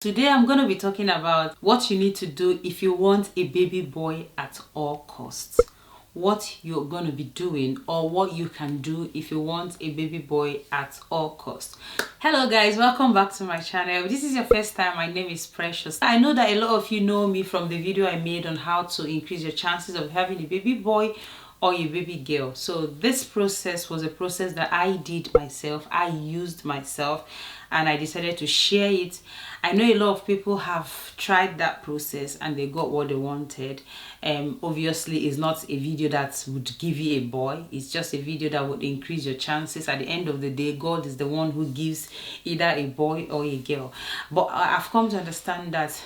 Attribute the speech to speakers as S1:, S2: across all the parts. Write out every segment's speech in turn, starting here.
S1: Today I'm going to be talking about what you need to do if you want a baby boy at all costs. What you're going to be doing or what you can do if you want a baby boy at all costs. Hello guys, welcome back to my channel. If this is your first time, my name is Precious. I know that a lot of you know me from the video I made on how to increase your chances of having a baby boy or a baby girl. So this process was a process that I did myself, I used myself, and I decided to share it. I know a lot of people have tried that process and they got what they wanted. Obviously it's not a video that would give you a boy, it's just a video that would increase your chances. At the end of the day, God is the one who gives either a boy or a girl. But I've come to understand that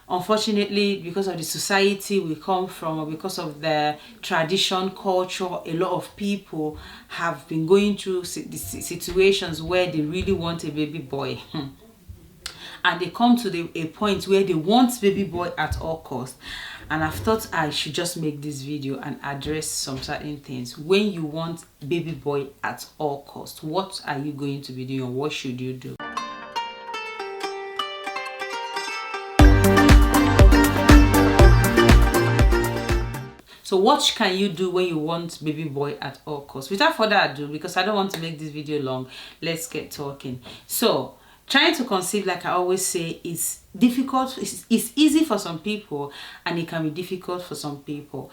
S1: unfortunately, because of the society we come from, or because of the tradition, culture, a lot of people have been going through situations where they really want a baby boy. And they come to a point where they want baby boy at all costs. And I've thought I should just make this video and address some certain things. When you want baby boy at all costs, what are you going to be doing? What should you do? So what can you do when you want baby boy at all costs? Without further ado, because I don't want to make this video long, let's get talking. So trying to conceive, like I always say, is difficult. It's easy for some people and it can be difficult for some people.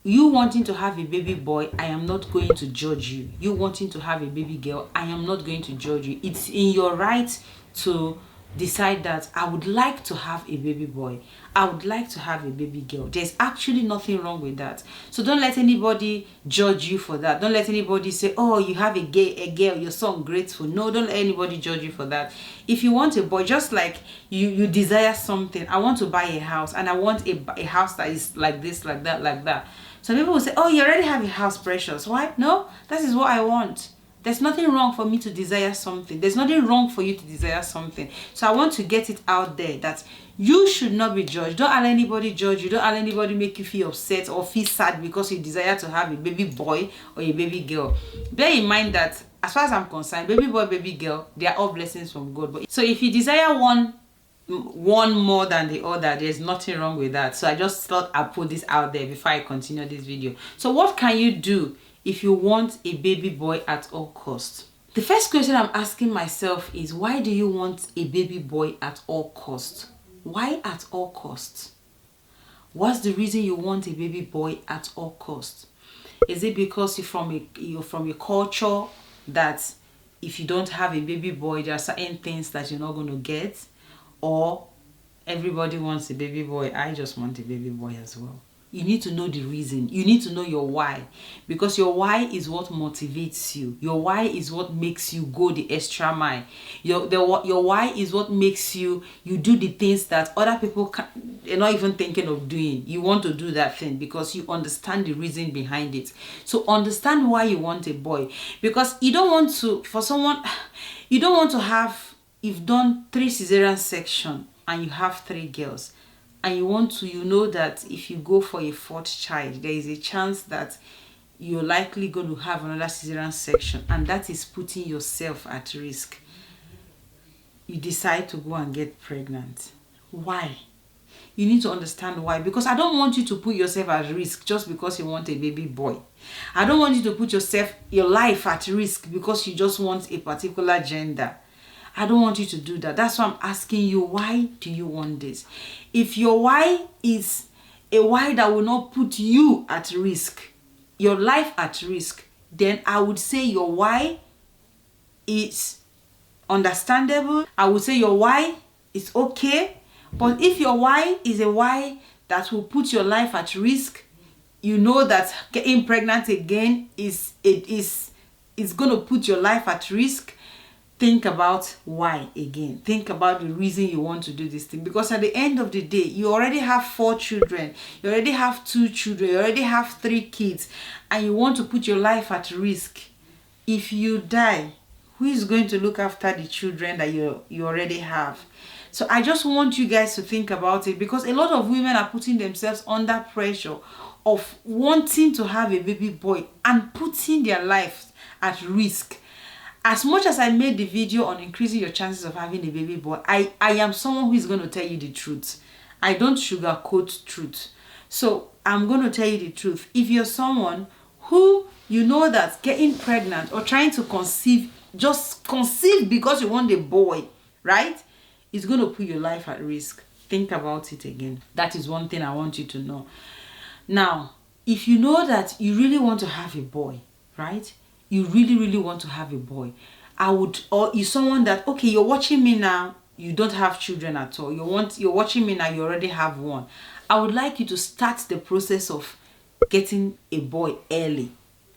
S1: You wanting to have a baby boy, I am not going to judge you. You wanting to have a baby girl, I am not going to judge you. It's in your right to decide that I would like to have a baby boy, I would like to have a baby girl. There's actually nothing wrong with that. So don't let anybody judge you for that. Don't let anybody say, oh, you have a girl, you're so ungrateful. No, don't let anybody judge you for that. If you want a boy, just like you desire something, I want to buy a house and I want a house that is like this, like that, like that. Some people will say, oh, you already have a house, Precious. Why? No, that is what I want. There's nothing wrong for me to desire something. There's nothing wrong for you to desire something. So I want to get it out there that you should not be judged. Don't allow anybody judge you. Don't allow anybody make you feel upset or feel sad because you desire to have a baby boy or a baby girl. Bear in mind that as far as I'm concerned, baby boy, baby girl, they are all blessings from God. But so if you desire one more than the other, there's nothing wrong with that. So I just thought I'd put this out there before I continue this video. So what can you do if you want a baby boy at all costs? The first question I'm asking myself is, why do you want a baby boy at all costs? Why at all costs? What's the reason you want a baby boy at all costs? Is it because you're from a culture that if you don't have a baby boy, there are certain things that you're not going to get? Or everybody wants a baby boy, I just want a baby boy as well? You need to know the reason. You need to know your why, because your why is what motivates you. Your why is what makes you go the extra mile. Your why is what makes you do the things that other people are not even thinking of doing. You want to do that thing because you understand the reason behind it. So understand why you want a boy, because you don't want to have, you've done 3 cesarean section and you have 3 girls. And you know that if you go for a 4th child, there is a chance that you're likely going to have another cesarean section, and that is putting yourself at risk. You decide to go and get pregnant. Why? You need to understand why, because I don't want you to put yourself at risk just because you want a baby boy. I don't want you to put your life at risk because you just want a particular gender. I don't want you to do that. That's why I'm asking you, why do you want this? If your why is a why that will not put you at risk, your life at risk, then I would say your why is understandable. I would say your why is okay. But if your why is a why that will put your life at risk, you know that getting pregnant again is going to put your life at risk. Think about why again. Think about the reason you want to do this thing. Because at the end of the day, you already have 4 children. You already have 2 children. You already have 3 kids. And you want to put your life at risk. If you die, who is going to look after the children that you already have? So I just want you guys to think about it, because a lot of women are putting themselves under pressure of wanting to have a baby boy and putting their lives at risk. As much as I made the video on increasing your chances of having a baby boy, I am someone who is going to tell you the truth. I don't sugarcoat truth. So I'm going to tell you the truth. If you're someone who you know that getting pregnant or trying to conceive, just conceive because you want a boy, right, is going to put your life at risk. Think about it again. That is one thing I want you to know. Now, if you know that you really want to have a boy, right? You really want to have a boy. Or you're someone that, okay, you're watching me now, you don't have children at all. You're watching me now, you already have one. I would like you to start the process of getting a boy early,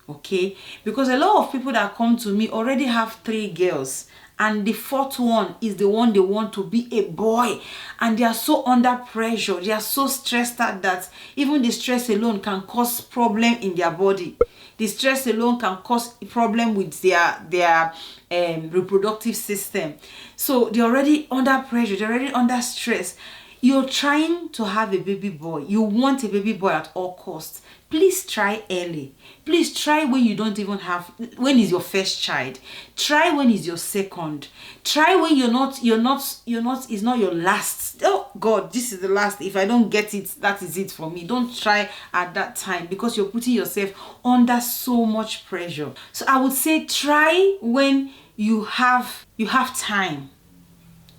S1: okay? Because a lot of people that come to me already have 3 girls, and the 4th one is the one they want to be a boy, and they are so under pressure, they are so stressed out that even the stress alone can cause problem in their body. The stress alone can cause a problem with their reproductive system. So they're already under pressure, they're already under stress. You're trying to have a baby boy, you want a baby boy at all costs. Please try early. Please try when you don't even have, when is your first child. Try when is your second. Try when it's not your last. Oh God, this is the last. If I don't get it, that is it for me. Don't try at that time, because you're putting yourself under so much pressure. So I would say try when you have time.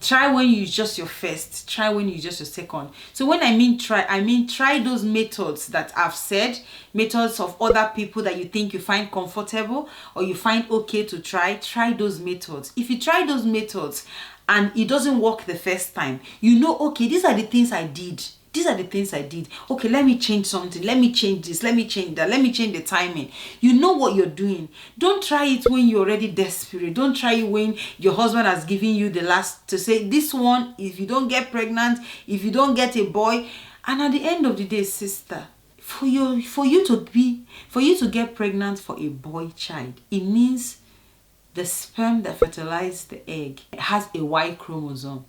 S1: Try when you just your first. Try when you just your second. So when I mean try those methods that I've said, methods of other people that you think you find comfortable or you find okay to try. Try those methods. If you try those methods and it doesn't work the first time, you know, okay, these are the things I did. These are the things I did. Okay, let me change something. Let me change this. Let me change that. Let me change the timing. You know what you're doing. Don't try it when you're already desperate. Don't try it when your husband has given you the last to say, this one, if you don't get pregnant, if you don't get a boy. And at the end of the day, sister, for you to get pregnant for a boy child, it means the sperm that fertilized the egg has a Y chromosome.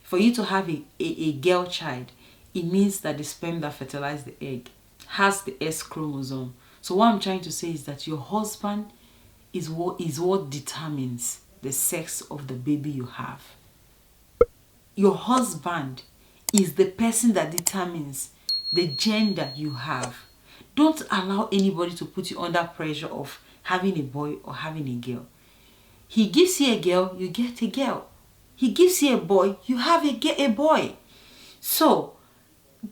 S1: For you to have a girl child, it means that the sperm that fertilized the egg has the S chromosome. So what I'm trying to say is that your husband is what determines the sex of the baby you have. Your husband is the person that determines the gender you have. Don't allow anybody to put you under pressure of having a boy or having a girl. He gives you a girl, you get a girl. He gives you a boy, you have a boy. So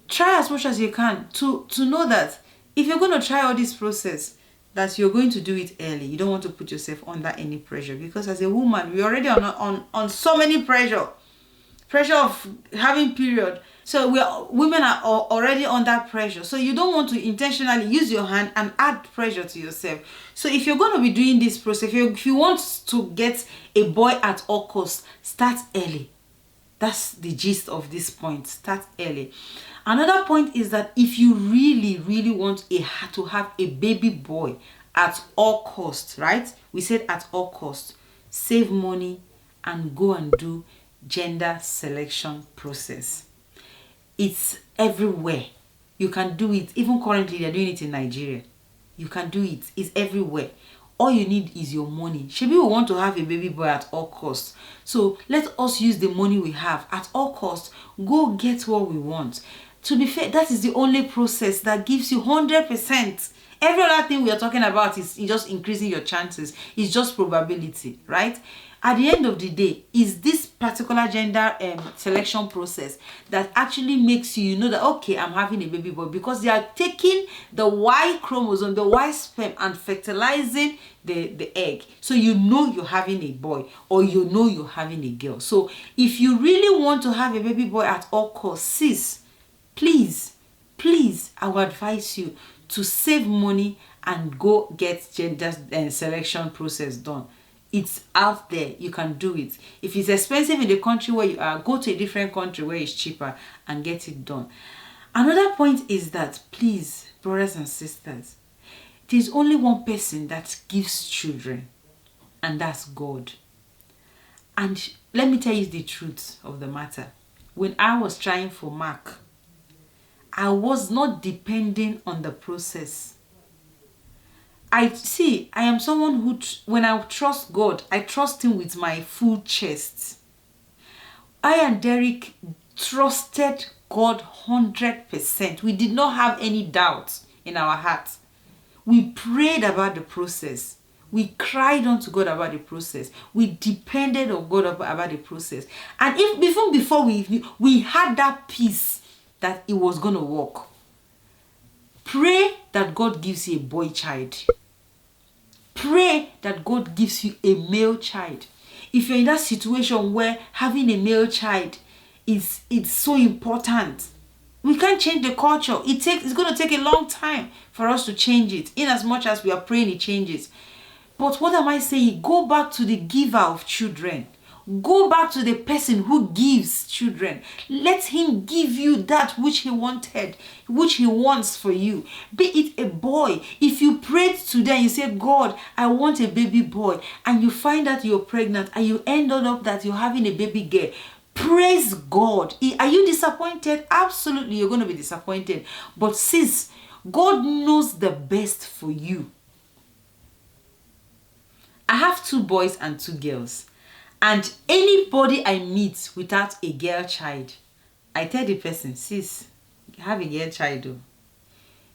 S1: try as much as you can to know that if you're going to try all this process, that you're going to do it early. You don't want to put yourself under any pressure, because as a woman, we're already on so many pressure of having period. So women are already under pressure. So you don't want to intentionally use your hand and add pressure to yourself. So if you're going to be doing this process, if you want to get a boy at all costs, start early. That's the gist of this point. Start early. Another point is that if you really want to have a baby boy at all costs, right? We said at all costs. Save money and go and do gender selection process. It's everywhere. You can do it. Even currently, they're doing it in Nigeria. You can do it. It's everywhere. All you need is your money. Maybe we want to have a baby boy at all costs. So let us use the money we have at all costs. Go get what we want. To be fair, that is the only process that gives you 100%. Every other thing we are talking about is just increasing your chances. It's just probability, right? At the end of the day, is this particular gender selection process that actually makes you know that, okay, I'm having a baby boy, because they are taking the Y chromosome, the Y sperm, and fertilizing the egg. So you know you're having a boy, or you know you're having a girl. So if you really want to have a baby boy at all costs, sis, please, I would advise you to save money and go get gender selection process done. It's out there. You can do it. If it's expensive in the country where you are, go to a different country where it's cheaper and get it done. Another point is that, please, brothers and sisters, there's only one person that gives children, and that's God. And let me tell you the truth of the matter. When I was trying for Mark, I was not depending on the process. I am someone who, when I trust God, I trust him with my full chest. I and Derrick trusted God 100%. We did not have any doubts in our hearts. We prayed about the process. We cried unto God about the process. We depended on God about the process. And even before we had that peace that it was going to work. Pray that God gives you a boy child. Pray that God gives you a male child. If you're in that situation where having a male child it's so important, we can't change the culture. It's going to take a long time for us to change it, in as much as we are praying it changes. But what am I saying? Go back to the giver of children. Go back to the person who gives children. Let him give you that which he wanted, which he wants for you. Be it a boy. If you prayed today and you say, God, I want a baby boy, and you find that you're pregnant and you end up that you're having a baby girl, praise God. Are you disappointed? Absolutely, you're going to be disappointed. But sis, God knows the best for you. I have 2 boys and 2 girls. And anybody I meet without a girl child, I tell the person, sis, have a girl child though.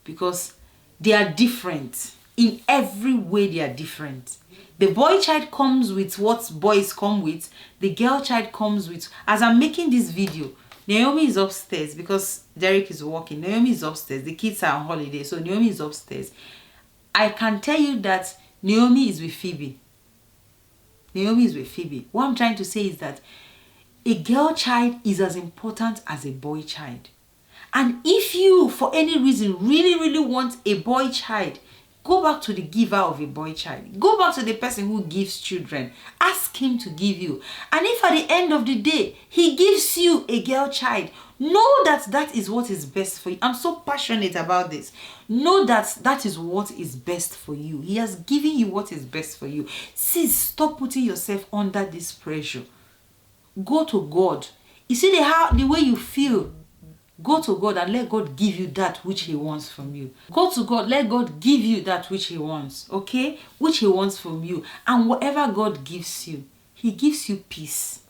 S1: Because they are different. In every way they are different. The boy child comes with what boys come with. The girl child comes with. As I'm making this video, Naomi is upstairs because Derrick is working. Naomi is upstairs. The kids are on holiday, so Naomi is upstairs. I can tell you that Naomi is with Phoebe. Naomi is with Phoebe. What I'm trying to say is that a girl child is as important as a boy child. And if you, for any reason, really want a boy child, go back to the giver of a boy child. Go back to the person who gives children. Ask him to give you. And if at the end of the day, he gives you a girl child, know that that is what is best for you. I'm so passionate about this. Know that that is what is best for you. He has given you what is best for you. Sis, stop putting yourself under this pressure. Go to God. You see the way you feel. Go to God and let God give you that which he wants from you. Go to God, let God give you that which he wants, okay? Which he wants from you. And whatever God gives you, he gives you peace.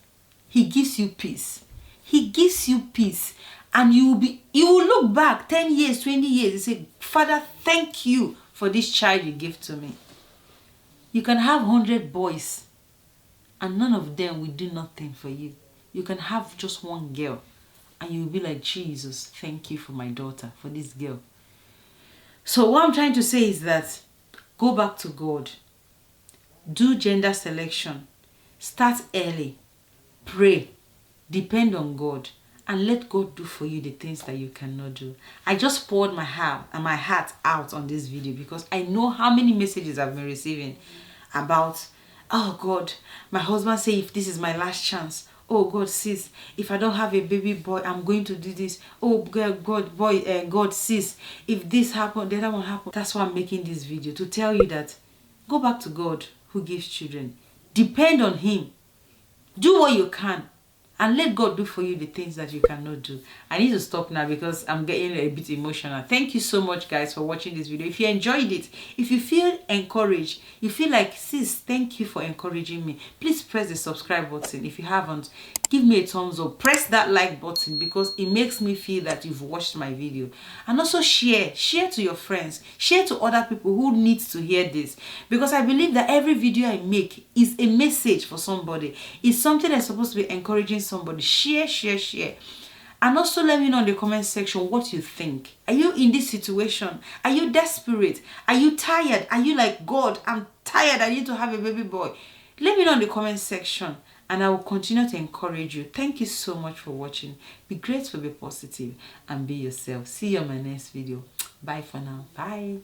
S1: He gives you peace. He gives you peace. And you will look back 10 years, 20 years and say, Father, thank you for this child you gave to me. You can have 100 boys and none of them will do nothing for you. You can have just one girl. And you'll be like, Jesus, thank you for my daughter, for this girl. So what I'm trying to say is that go back to God. Do gender selection. Start early. Pray. Depend on God. And let God do for you the things that you cannot do. I just poured my heart out on this video because I know how many messages I've been receiving about, oh God, my husband say if this is my last chance. Oh God, sis, if I don't have a baby boy, I'm going to do this. Oh God, sis, if this happened, the other one happened. That's why I'm making this video, to tell you that go back to God who gives children. Depend on him. Do what you can. And let God do for you the things that you cannot do. I need to stop now because I'm getting a bit emotional. Thank you so much, guys, for watching this video. If you enjoyed it, if you feel encouraged, you feel like, sis, thank you for encouraging me, please press the subscribe button. If you haven't, give me a thumbs up. Press that like button because it makes me feel that you've watched my video. And also share to your friends. Share to other people who need to hear this. Because I believe that every video I make is a message for somebody. It's something that's supposed to be encouraging somebody. Share. And also let me know in the comment section what you think. Are you in this situation? Are you desperate? Are you tired? Are you like, God, I'm tired, I need to have a baby boy? Let me know in the comment section and I will continue to encourage you. Thank you so much for watching. Be grateful, be positive, and be yourself. See you on my next video. Bye for now. Bye.